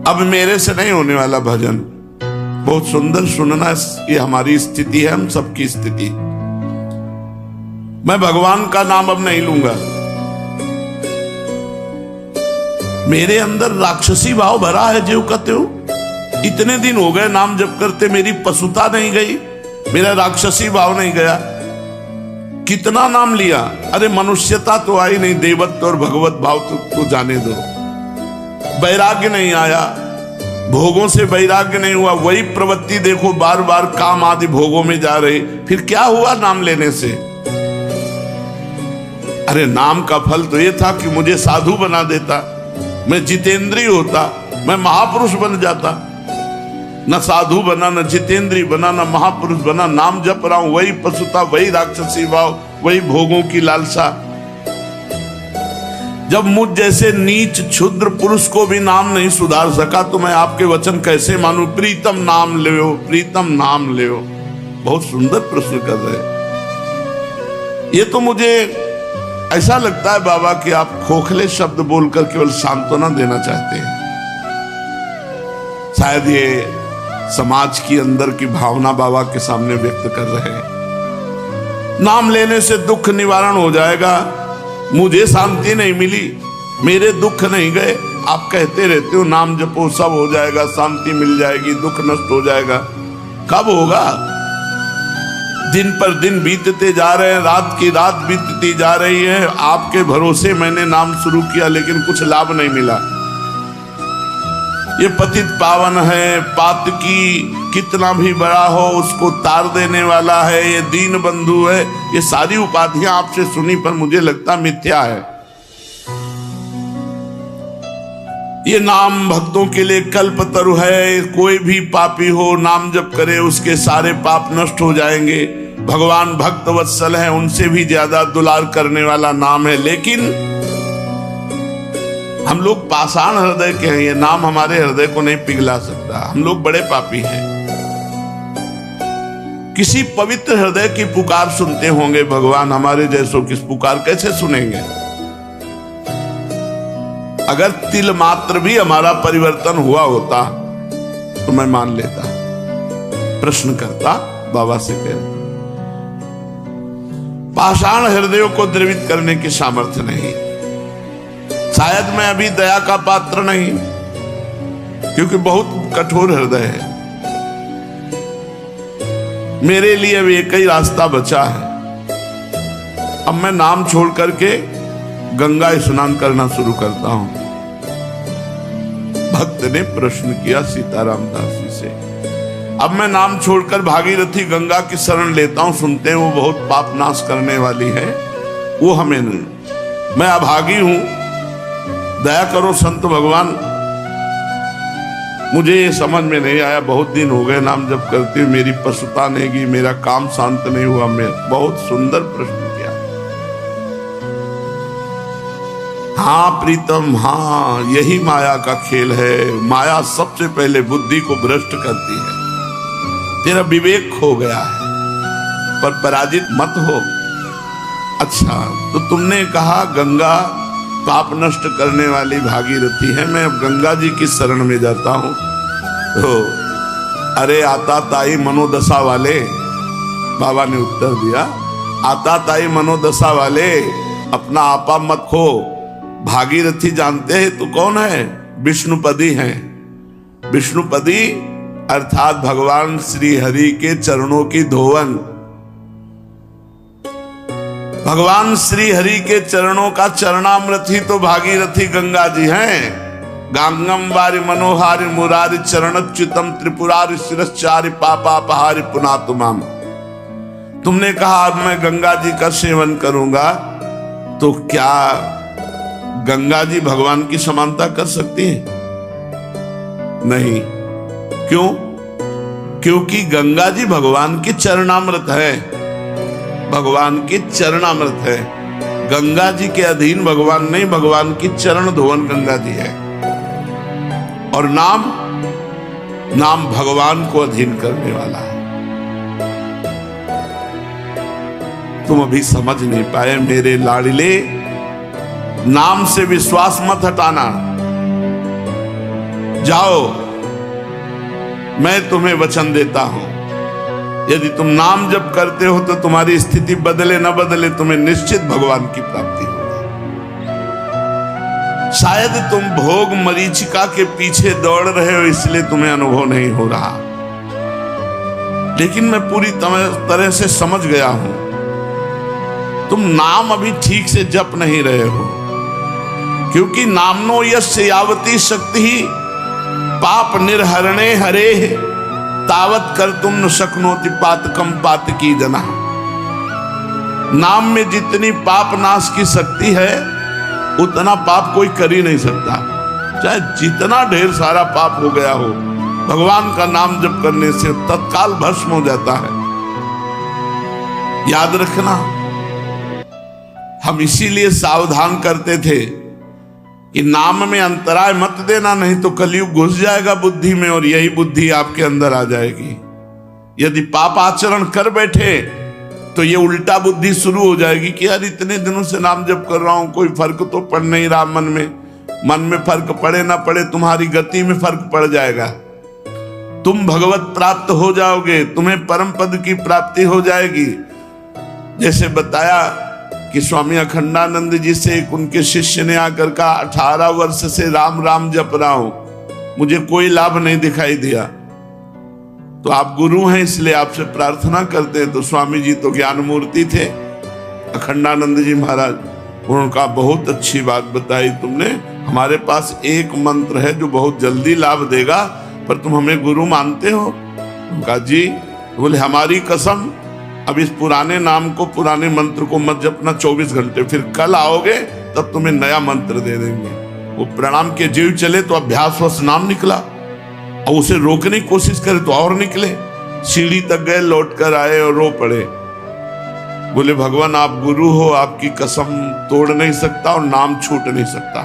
अब मेरे से नहीं होने वाला भजन। बहुत सुंदर सुनना, ये हमारी स्थिति है, हम सबकी स्थिति। मैं भगवान का नाम अब नहीं लूंगा। मेरे अंदर राक्षसी भाव भरा है, जो कहते हो इतने दिन हो गए नाम जप करते, मेरी पशुता नहीं गई, मेरा राक्षसी भाव नहीं गया। कितना नाम लिया, अरे मनुष्यता तो आई नहीं, देवत्व और भगवत भाव तो जाने दो। वैराग्य नहीं आया, भोगों से वैराग्य नहीं हुआ, वही प्रवृत्ति देखो बार बार काम आदि भोगों में जा रही। फिर क्या हुआ नाम लेने से? अरे नाम का फल तो ये था कि मुझे साधु बना देता, मैं जितेंद्रिय होता, मैं महापुरुष बन जाता। न साधु बना, न जितेंद्रिय बना, न महापुरुष बना। नाम जप रहा हूं, वही पशुता, वही राक्षसी भाव, वही भोगों की लालसा। जब मुझ जैसे नीच क्षुद्र पुरुष को भी नाम नहीं सुधार सका, तो मैं आपके वचन कैसे मानूं? प्रीतम नाम लेओ, प्रीतम नाम लेओ। बहुत सुंदर प्रश्न कर रहे। ये तो मुझे ऐसा लगता है बाबा कि आप खोखले शब्द बोलकर केवल सांत्वना देना चाहते हैं। शायद ये समाज की अंदर की भावना बाबा के सामने व्यक्त कर रहे हैं। नाम लेने से दुख निवारण हो जाएगा। मुझे शांति नहीं मिली, मेरे दुख नहीं गए। आप कहते रहते हो नाम जपो सब हो जाएगा, शांति मिल जाएगी, दुख नष्ट हो जाएगा। कब होगा? दिन पर दिन बीतते जा रहे हैं, रात की रात बीतती जा रही है। आपके भरोसे मैंने नाम शुरू किया, लेकिन कुछ लाभ नहीं मिला। ये पतित पावन है, पातकी कितना भी बड़ा हो उसको तार देने वाला है, ये दीन बंधु है। ये सारी उपाधियां आपसे सुनी, पर मुझे लगता मिथ्या है। ये नाम भक्तों के लिए कल्पतरु है। कोई भी पापी हो नाम जप करे, उसके सारे पाप नष्ट हो जाएंगे। भगवान भक्त वत्सल है, उनसे भी ज्यादा दुलार करने वाला नाम है। लेकिन हम लोग पाषाण हृदय के हैं, ये नाम हमारे हृदय को नहीं पिघला सकता। हम लोग बड़े पापी हैं। किसी पवित्र हृदय की पुकार सुनते होंगे भगवान, हमारे जैसों की पुकार कैसे सुनेंगे? अगर तिल मात्र भी हमारा परिवर्तन हुआ होता तो मैं मान लेता। प्रश्न करता, बाबा से कह, पाषाण हृदयों को द्रवित करने की सामर्थ्य नहीं। शायद मैं अभी दया का पात्र नहीं, क्योंकि बहुत कठोर हृदय है। मेरे लिए अब एक ही रास्ता बचा है। अब मैं नाम छोड़ करके गंगा स्नान करना शुरू करता हूं। भक्त ने प्रश्न किया सीताराम दास जी से। अब मैं नाम छोड़कर भागीरथी गंगा की शरण लेता हूं। सुनते हैं वो बहुत पाप नाश करने वाली है, वो हमें नहीं। मैं अभागी हूं, दया करो संत भगवान। मुझे ये समझ में नहीं आया, बहुत दिन हो गए नाम जप करते हुए, मेरी पशुता नहीं गई, मेरा काम शांत नहीं हुआ। मैं बहुत सुंदर प्रश्न किया। हाँ प्रीतम, हाँ यही माया का खेल है। माया सबसे पहले बुद्धि को भ्रष्ट करती है। तेरा विवेक खो गया है, पर पराजित मत हो। अच्छा, तो तुमने कहा गंगा पाप नष्ट करने वाली भागीरथी है, मैं अब गंगा जी की शरण में जाता हूं। तो अरे आता ताई मनोदशा वाले, बाबा ने उत्तर दिया, आता ताई मनोदशा वाले, अपना आपा मत खो। भागीरथी जानते हैं तो कौन है? विष्णुपदी हैं। विष्णुपदी अर्थात भगवान श्री हरि के चरणों की धोवन। भगवान श्री हरि के चरणों का चरणामृत ही तो भागीरथी गंगा जी हैं। गांगम वारि मनोहारि मुरारि चरणच्युतम त्रिपुरारि शिरश्चारि पापापहारि पुनातुमाम। तुमने कहा अब मैं गंगा जी का सेवन करूंगा, तो क्या गंगा जी भगवान की समानता कर सकती है? नहीं। क्यों? क्योंकि गंगा जी भगवान की चरणामृत है, भगवान की चरणामृत है। गंगा जी के अधीन भगवान नहीं, भगवान की चरण धोवन गंगा जी है। और नाम भगवान को अधीन करने वाला है। तुम अभी समझ नहीं पाए मेरे लाडले। नाम से विश्वास मत हटाना। जाओ, मैं तुम्हें वचन देता हूं, यदि तुम नाम जप करते हो तो तुम्हारी स्थिति बदले न बदले, तुम्हें निश्चित भगवान की प्राप्ति होगी। शायद तुम भोग मरीचिका के पीछे दौड़ रहे हो, इसलिए तुम्हें अनुभव नहीं हो रहा, लेकिन मैं पूरी तरह से समझ गया हूं, तुम नाम अभी ठीक से जप नहीं रहे हो, क्योंकि नामनो यस्य यावती शक्ति ही पाप निर्हरणे हरे तावत कर तुम न शक्नोति पातकम पातकी जना। नाम में जितनी पाप नाश की शक्ति है उतना पाप कोई कर ही नहीं सकता, चाहे जितना ढेर सारा पाप हो गया हो, भगवान का नाम जप करने से तत्काल भस्म हो जाता है। याद रखना, हम इसीलिए सावधान करते थे कि नाम में अंतराय मत देना, नहीं तो कलयुग घुस जाएगा बुद्धि में और यही बुद्धि आपके अंदर आ जाएगी। यदि पाप आचरण कर बैठे तो ये उल्टा बुद्धि शुरू हो जाएगी कि यार इतने दिनों से नाम जप कर रहा हूं, कोई फर्क तो पड़ नहीं रहा मन में फर्क पड़े ना पड़े, तुम्हारी गति में फर्क पड़ जाएगा, तुम भगवत प्राप्त हो जाओगे, तुम्हें परम पद की प्राप्ति हो जाएगी। जैसे बताया कि स्वामी अखंडानंद जी से उनके शिष्य ने आकर कहा, 18 वर्ष से राम राम जप रहा हूं, मुझे कोई लाभ नहीं दिखाई दिया, तो आप गुरु हैं इसलिए आपसे प्रार्थना करते हैं। तो स्वामी जी तो ज्ञान मूर्ति थे, अखंडानंद जी महाराज, उन्होंने कहा बहुत अच्छी बात बताई तुमने, हमारे पास एक मंत्र है जो बहुत जल्दी लाभ देगा, पर तुम हमें गुरु मानते हो? कहा जी। बोले हमारी कसम, अब इस पुराने नाम को, पुराने मंत्र को मत जपना 24 घंटे, फिर कल आओगे तब तुम्हें नया मंत्र दे देंगे। वो प्रणाम के जीव चले तो अभ्यासवश नाम निकला, और उसे रोकने की कोशिश करे तो और निकले, सीढ़ी तक गए, लौट कर आए और रो पड़े। बोले भगवान आप गुरु हो, आपकी कसम तोड़ नहीं सकता और नाम छूट नहीं सकता,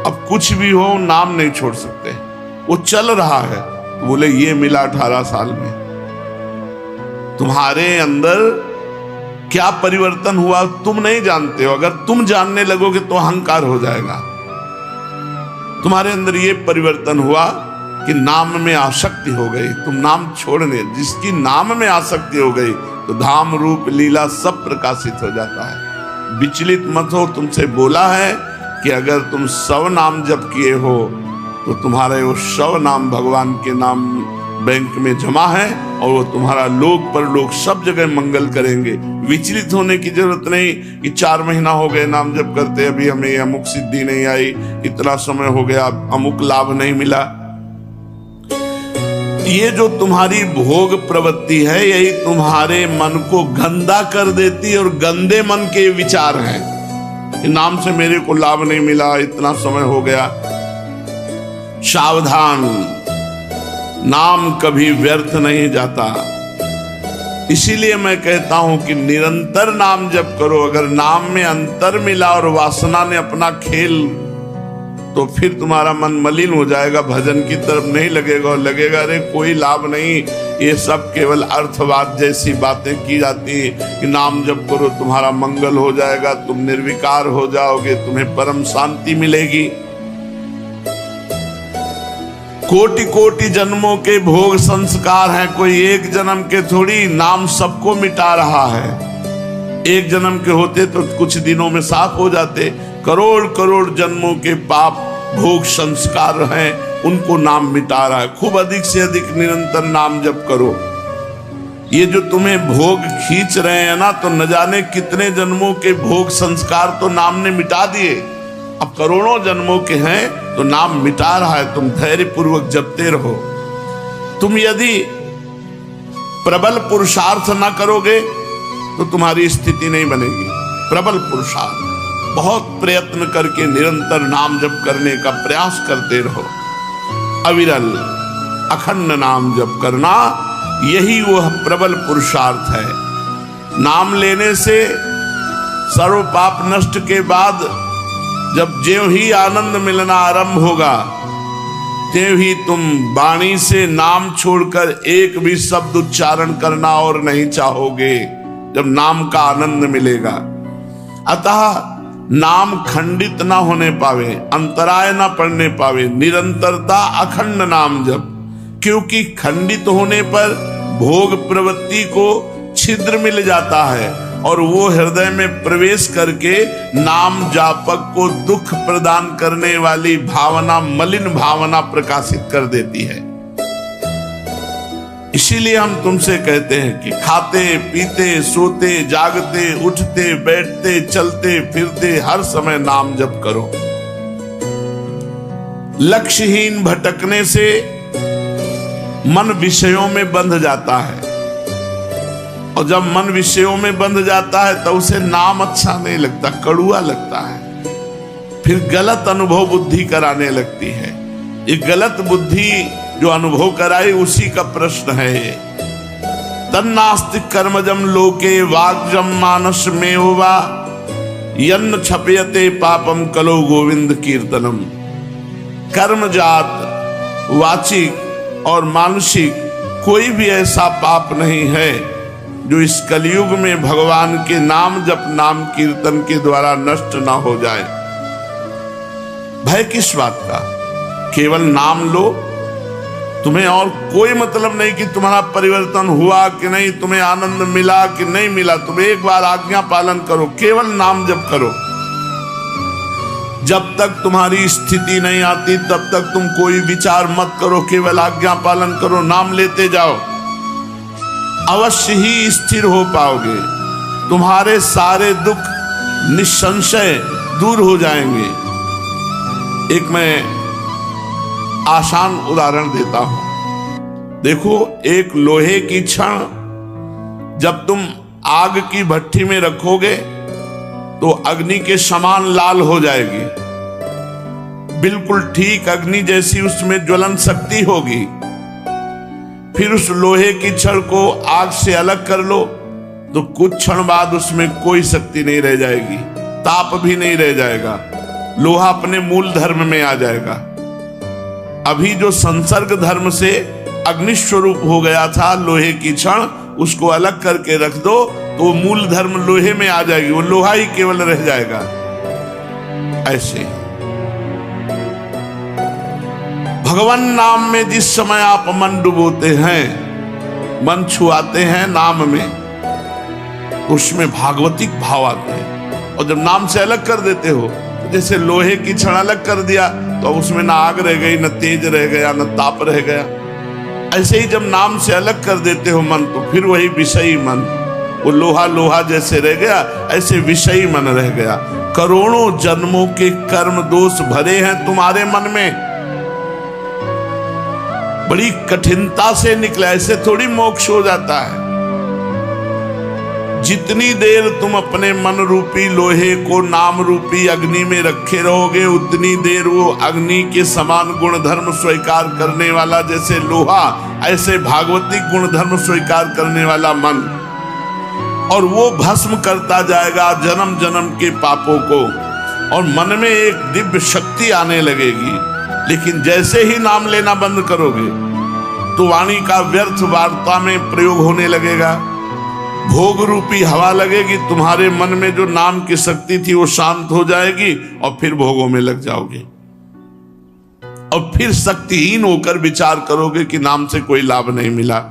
अब कुछ भी हो नाम नहीं छोड़ सकते। वो चल रहा है। बोले ये मिला 18 साल में, तुम्हारे अंदर क्या परिवर्तन हुआ तुम नहीं जानते हो, अगर तुम जानने लगोगे तो अहंकार हो जाएगा। तुम्हारे अंदर ये परिवर्तन हुआ कि नाम में आसक्ति हो गई, तुम नाम छोड़ने, जिसकी नाम में आसक्ति हो गई तो धाम रूप लीला सब प्रकाशित हो जाता है। विचलित मत हो, तुमसे बोला है कि अगर तुम 100 नाम जप किए हो तो तुम्हारे वो 100 नाम भगवान के नाम बैंक में जमा है और वो तुम्हारा लोक परलोक सब जगह मंगल करेंगे। विचलित होने की जरूरत नहीं कि 4 महीना हो गए नाम जप करते, अभी हमें अमुक सिद्धि नहीं आई, इतना समय हो गया अमुक लाभ नहीं मिला। ये जो तुम्हारी भोग प्रवृत्ति है यही तुम्हारे मन को गंदा कर देती है, और गंदे मन के विचार हैं कि नाम से मेरे को लाभ नहीं मिला, इतना समय हो गया। सावधान, नाम कभी व्यर्थ नहीं जाता। इसीलिए मैं कहता हूं कि निरंतर नाम जप करो। अगर नाम में अंतर मिला और वासना ने अपना खेल, तो फिर तुम्हारा मन मलिन हो जाएगा, भजन की तरफ नहीं लगेगा और लगेगा अरे कोई लाभ नहीं, ये सब केवल अर्थवाद जैसी बातें की जाती है कि नाम जप करो तुम्हारा मंगल हो जाएगा, तुम निर्विकार हो जाओगे, तुम्हें परम शांति मिलेगी। कोटि कोटि जन्मों के भोग संस्कार हैं, कोई एक जन्म के थोड़ी। नाम सबको मिटा रहा है, एक जन्म के होते तो कुछ दिनों में साफ हो जाते। करोड़ करोड़ जन्मों के पाप भोग संस्कार हैं, उनको नाम मिटा रहा है। खूब अधिक से अधिक निरंतर नाम जप करो। ये जो तुम्हें भोग खींच रहे हैं ना, तो न जाने कितने जन्मों के भोग संस्कार तो नाम ने मिटा दिए, अब करोड़ों जन्मों के हैं तो नाम मिटा रहा है। तुम धैर्य पूर्वक जपते रहो। तुम यदि प्रबल पुरुषार्थ ना करोगे तो तुम्हारी स्थिति नहीं बनेगी। प्रबल पुरुषार्थ, बहुत प्रयत्न करके निरंतर नाम जप करने का प्रयास करते रहो। अविरल अखंड नाम जप करना, यही वह प्रबल पुरुषार्थ है। नाम लेने से सर्व पाप नष्ट के बाद जब ज्यों ही आनंद मिलना आरंभ होगा, त्यों ही तुम वाणी से नाम छोड़कर एक भी शब्द उच्चारण करना और नहीं चाहोगे, जब नाम का आनंद मिलेगा। अतः नाम खंडित ना होने पावे, अंतराय ना पड़ने पावे, निरंतरता अखंड नाम जप। क्योंकि खंडित होने पर भोग प्रवृत्ति को छिद्र मिल जाता है और वो हृदय में प्रवेश करके नाम जापक को दुख प्रदान करने वाली भावना, मलिन भावना प्रकाशित कर देती है। इसीलिए हम तुमसे कहते हैं कि खाते पीते सोते जागते उठते बैठते चलते फिरते हर समय नाम जप करो। लक्ष्यहीन भटकने से मन विषयों में बंध जाता है और जब मन विषयों में बंध जाता है तो उसे नाम अच्छा नहीं लगता, कड़ुआ लगता है। फिर गलत अनुभव बुद्धि कराने लगती है। ये गलत बुद्धि जो अनुभव कराए उसी का प्रश्न है ये। तन्नास्ति कर्मजम लोके वाग्जम मानस में होवा यन्न छपयते पापम कलो गोविंद कीर्तनम। कर्मजात वाचिक और मानसिक कोई भी ऐसा पाप नहीं है जो इस कलयुग में भगवान के नाम जप नाम कीर्तन के द्वारा नष्ट ना हो जाए। भय किस बात का? केवल नाम लो, तुम्हें और कोई मतलब नहीं कि तुम्हारा परिवर्तन हुआ कि नहीं, तुम्हें आनंद मिला कि नहीं मिला। तुम एक बार आज्ञा पालन करो, केवल नाम जप करो। जब तक तुम्हारी स्थिति नहीं आती तब तक तुम कोई विचार मत करो, केवल आज्ञा पालन करो, नाम लेते जाओ। अवश्य ही स्थिर हो पाओगे। तुम्हारे सारे दुख निसंशय दूर हो जाएंगे। एक मैं आसान उदाहरण देता हूं। देखो, एक लोहे की छड़ जब तुम आग की भट्टी में रखोगे तो अग्नि के समान लाल हो जाएगी, बिल्कुल ठीक अग्नि जैसी उसमें ज्वलन शक्ति होगी। फिर उस लोहे की छड़ को आग से अलग कर लो तो कुछ क्षण बाद उसमें कोई शक्ति नहीं रह जाएगी, ताप भी नहीं रह जाएगा, लोहा अपने मूल धर्म में आ जाएगा। अभी जो संसर्ग धर्म से अग्निस्वरूप हो गया था लोहे की छड़, उसको अलग करके रख दो तो मूल धर्म लोहे में आ जाएगी, वो लोहा ही केवल रह जाएगा। ऐसे भगवान नाम में जिस समय आप मन डुबोते हैं, मन छुआते हैं नाम में, उसमें भागवतिक भाव आते हैं। और जब नाम से अलग कर देते हो तो जैसे लोहे की छड़ अलग कर दिया तो उसमें ना आग रह गई, न तेज रह गया, न ताप रह गया। ऐसे ही जब नाम से अलग कर देते हो मन तो फिर वही विषयी मन, वो लोहा लोहा जैसे रह गया, ऐसे विषयी मन रह गया। करोड़ों जन्मों के कर्म दोष भरे हैं तुम्हारे मन में, बड़ी कठिनता से निकला, ऐसे थोड़ी मोक्ष हो जाता है। जितनी देर तुम अपने मन रूपी लोहे को नाम रूपी अग्नि में रखे रहोगे, उतनी देर वो अग्नि के समान गुणधर्म स्वीकार करने वाला जैसे लोहा, ऐसे भागवतिक गुणधर्म स्वीकार करने वाला मन, और वो भस्म करता जाएगा जन्म जन्म के पापों को, और मन में एक दिव्य शक्ति आने लगेगी। लेकिन जैसे ही नाम लेना बंद करोगे तो वाणी का व्यर्थ वार्ता में प्रयोग होने लगेगा, भोग रूपी हवा लगेगी, तुम्हारे मन में जो नाम की शक्ति थी वो शांत हो जाएगी और फिर भोगों में लग जाओगे और फिर शक्तिहीन होकर विचार करोगे कि नाम से कोई लाभ नहीं मिला।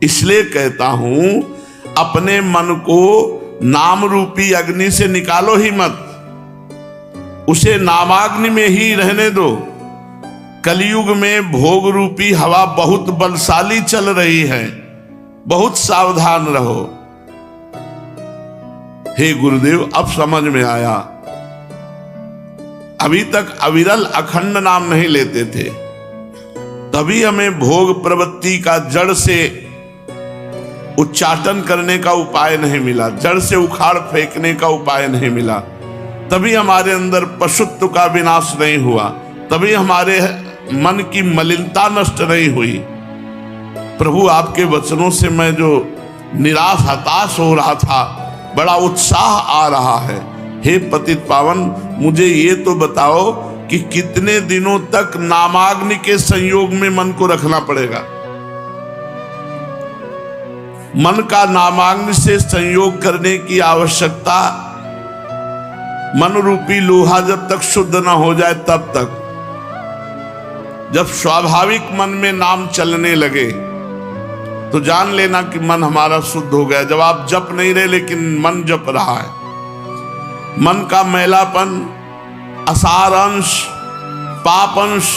इसलिए कहता हूं, अपने मन को नाम रूपी अग्नि से निकालो ही मत, उसे नामाग्नि में ही रहने दो। कलयुग में भोग रूपी हवा बहुत बलशाली चल रही है, बहुत सावधान रहो। हे गुरुदेव, अब समझ में आया। अभी तक अविरल अखंड नाम नहीं लेते थे, तभी हमें भोग प्रवृत्ति का जड़ से उच्चाटन करने का उपाय नहीं मिला, जड़ से उखाड़ फेंकने का उपाय नहीं मिला। तभी हमारे अंदर पशुत्व का विनाश नहीं हुआ, तभी हमारे मन की मलिनता नष्ट नहीं हुई। प्रभु, आपके वचनों से मैं जो निराश हताश हो रहा था, बड़ा उत्साह आ रहा है। हे पतित पावन, मुझे ये तो बताओ कि कितने दिनों तक नामाग्नि के संयोग में मन को रखना पड़ेगा? मन का नामाग्नि से संयोग करने की आवश्यकता मन रूपी लोहा जब तक शुद्ध ना हो जाए तब तक। जब स्वाभाविक मन में नाम चलने लगे तो जान लेना कि मन हमारा शुद्ध हो गया। जब आप जप नहीं रहे लेकिन मन जप रहा है, मन का मैलापन, असार अंश, पाप अंश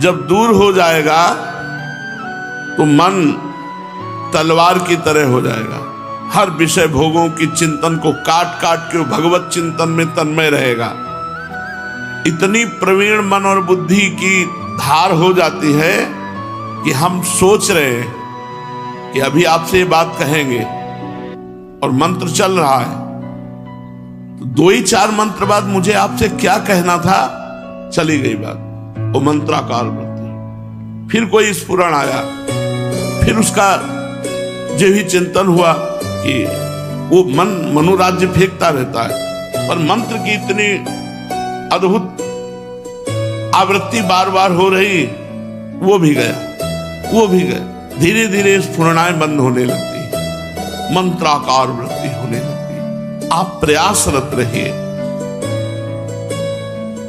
जब दूर हो जाएगा तो मन तलवार की तरह हो जाएगा। हर विषय भोगों की चिंतन को काट काट के भगवत चिंतन में तन्मय रहेगा। इतनी प्रवीण मन और बुद्धि की धार हो जाती है कि हम सोच रहे हैं कि अभी आपसे ये बात कहेंगे और मंत्र चल रहा है, तो 2 ही 4 मंत्र बाद मुझे आपसे क्या कहना था, चली गई बात। वो मंत्राकार वृत्ति। फिर कोई स्फुरण आया, फिर उसका जो भी चिंतन हुआ कि वो मन मनोराज्य फेंकता रहता है, पर मंत्र की इतनी अद्भुत आवृत्ति बार बार हो रही, वो भी गया, वो भी गया। धीरे धीरे स्फुरणाएं बंद होने लगती, मंत्राकार वृत्ति होने लगती। आप प्रयासरत रहिए।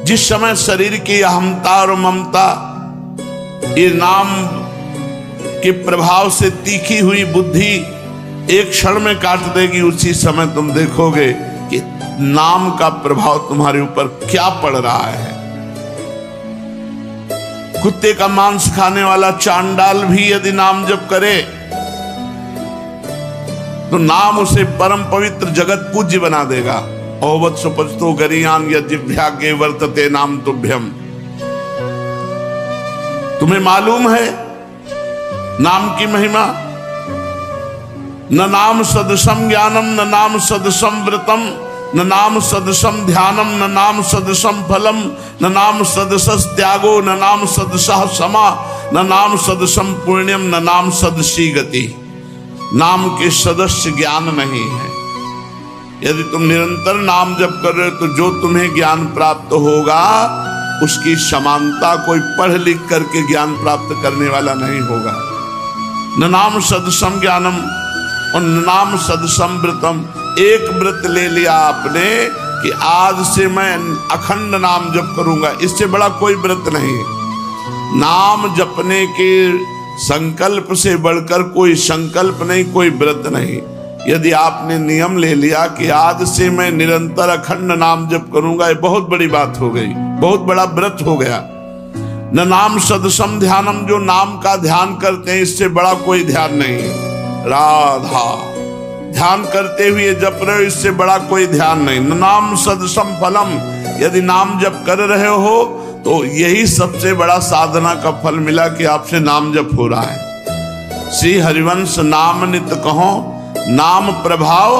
जिस समय शरीर की अहमता और ममता ये नाम के प्रभाव से तीखी हुई बुद्धि एक क्षण में काट देगी, उसी समय तुम देखोगे कि नाम का प्रभाव तुम्हारे ऊपर क्या पड़ रहा है। कुत्ते का मांस खाने वाला चांडाल भी यदि नाम जप करे तो नाम उसे परम पवित्र जगत पूज्य बना देगा। ओवत सुपस्तो गरियान यज्ञभाग्ये वर्तते नाम तुभ्यम। तुम्हें मालूम है नाम की महिमा? न नाम सदसम ज्ञानम, न नाम सदसम व्रतम, न नाम सदसम ध्यानम, न नाम सदसम फलम, न नाम सदसस त्यागो, न नाम सदसः क्षमा, न नाम सदसम पुण्यम, न नाम सदसी गति। नाम के सदस्य ज्ञान नहीं है। यदि तुम निरंतर नाम जप कर रहे हो तो जो तुम्हें ज्ञान प्राप्त होगा उसकी समानता कोई पढ़ लिख करके ज्ञान प्राप्त करने वाला नहीं होगा। न नाम सदसम ज्ञानम और न नाम सदसम व्रतम। एक व्रत ले लिया आपने कि आज से मैं अखंड नाम जप करूंगा, इससे बड़ा कोई व्रत नहीं। नाम जपने के संकल्प से बढ़कर कोई संकल्प नहीं, कोई व्रत नहीं। यदि आपने नियम ले लिया कि आज से मैं निरंतर अखंड नाम जप करूंगा, ये बहुत बड़ी बात हो गई, बहुत बड़ा व्रत हो गया। न नाम सदसम ध्यानम, जो नाम का ध्यान करते हैं इससे बड़ा कोई ध्यान नहीं। राधा ध्यान करते हुए जप रहे हो, इससे बड़ा कोई ध्यान नहीं। न नाम सदसम फलम, यदि नाम जप कर रहे हो तो यही सबसे बड़ा साधना का फल मिला कि आपसे नाम जप हो रहा है। श्री हरिवंश नाम नित कहो, नाम प्रभाव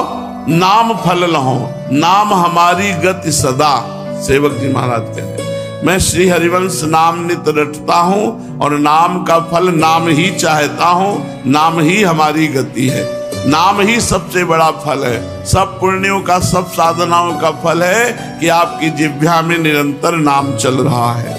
नाम फल लहो, नाम हमारी गति सदा। सेवक जी महाराज कहते हैं मैं श्री हरिवंश नाम नित रटता हूं और नाम का फल नाम ही चाहता हूं, नाम ही हमारी गति है। नाम ही सबसे बड़ा फल है। सब पुण्यों का, सब साधनाओं का फल है कि आपकी जिह्वा में निरंतर नाम चल रहा है।